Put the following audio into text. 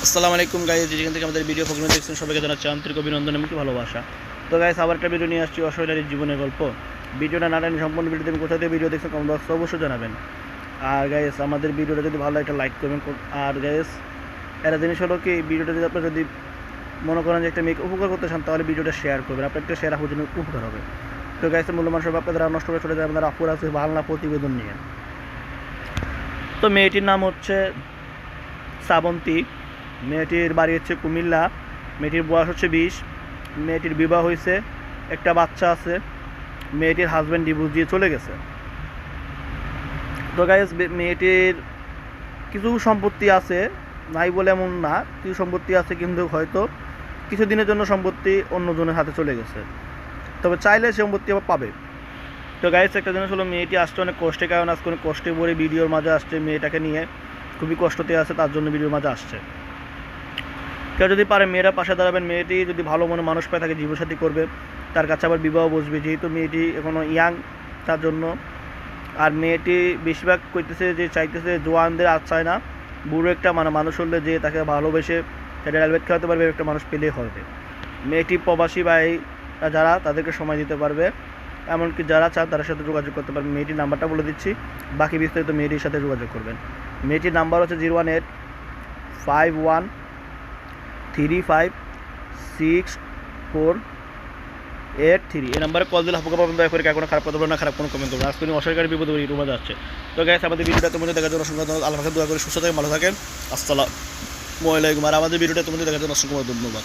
আসসালামু আলাইকুম গাইস, যেখান থেকে আমাদের ভিডিও প্রোগ্রাম দেখছেন সবাইকে জানাচ্ছি আন্তরিক অভিনন্দন এবং ভালোবাসা। তো গাইস, আবার একটা ভিডিও নিয়ে আসছি অশৈলারীর জীবনের গল্প। ভিডিওটা না টানি সম্পূর্ণ ভিডিওতে আমি কোথা থেকে ভিডিও দেখছেন কমেন্ট বক্সে অবশ্যই জানাবেন। আর গাইস, আমাদের ভিডিওটা যদি ভালো একটা লাইক করবেন। আর গাইস, একটা জিনিস হলো কি, ভিডিওটা যদি আপনারা যদি মনে করেন যে একটা মেয়েকে উপকার করতে চান তাহলে ভিডিওটা শেয়ার করবেন। আপনার একটা শেয়ার আপনার জন্য উপকার হবে। তো গাইস, মূল্যবান সব আপনাদের নষ্ট করে চলে যায় আপনারা আপুর আছে ভালো না প্রতিবেদন নিয়ে। তো মেয়েটির নাম হচ্ছে শ্রাবন্তী। মেয়েটির বাড়ি হচ্ছে কুমিল্লা। মেয়েটির বয়স হচ্ছে 20। মেয়েটির বিবাহ হয়েছে, একটা বাচ্চা আছে। মেয়েটির হাজব্যান্ড ডিভোর্স দিয়ে চলে গেছে। তো গাইস, মেয়েটির কিছু সম্পত্তি আছে, নাই বলে এমন না, কিছু সম্পত্তি আছে, কিন্তু হয়তো কিছুদিনের জন্য সম্পত্তি অন্যজনের হাতে চলে গেছে। তবে চাইলে সম্পত্তি আবার পাবে। তো গাইস, একটা জিনিস হলো, মেয়েটি আসছে অনেক কষ্টে, কারণ আজকে অনেক কষ্টে পড়ে ভিডিওর মাঝে আসছে। মেয়েটাকে নিয়ে খুবই কষ্টতে আছে, তার জন্য ভিডিওর মাঝে আসছে। কেউ যদি পারে মেয়েরা পাশে দাঁড়াবেন। মেয়েটি যদি ভালো মনে মানুষ পায় তাকে জীবনসাথী করবে, তার কাছে আবার বিবাহ বসবে, যেহেতু মেয়েটি এখনও ইয়াং তার জন্য। আর মেয়েটি বেশিরভাগ করতেছে যে চাইতেছে জোয়ানদের আর চায় না, বুড়ো একটা মানুষ হলে যে তাকে ভালোবেসে সেটা অ্যালবেট খেলাতে পারবে, একটা মানুষ পেলেই হবে। মেয়েটি প্রবাসী ভাই যারা তাদেরকে সময় দিতে পারবে, এমনকি যারা চান তাদের সাথে যোগাযোগ করতে পারবেন। মেয়েটির নাম্বারটা বলে দিচ্ছি, বাকি বিস্তারিত মেয়েটির সাথে যোগাযোগ করবেন। মেয়েটির নাম্বার হচ্ছে 01851356483। এই নাম্বারে কল দিলে হাপুকা পাবেন। দয়া করে কোনো খারাপ কথা বলবেন না, খারাপ কোনো কমেন্ট করবেন। আজকে অসরকারি বিপদ রুমে যাচ্ছে। তো গাইস, আমাদের ভিডিওটা তোমাদের দেখার জন্য অসংখ্য ধন্যবাদ। আল্লাহ দোয়া করে সুস্থ থাকেন, ভালো থাকেন। আসসালামু আলাইকুম। আর আমাদের ভিডিওটা তোমাদের দেখার জন্য অসংখ্য ধন্যবাদ।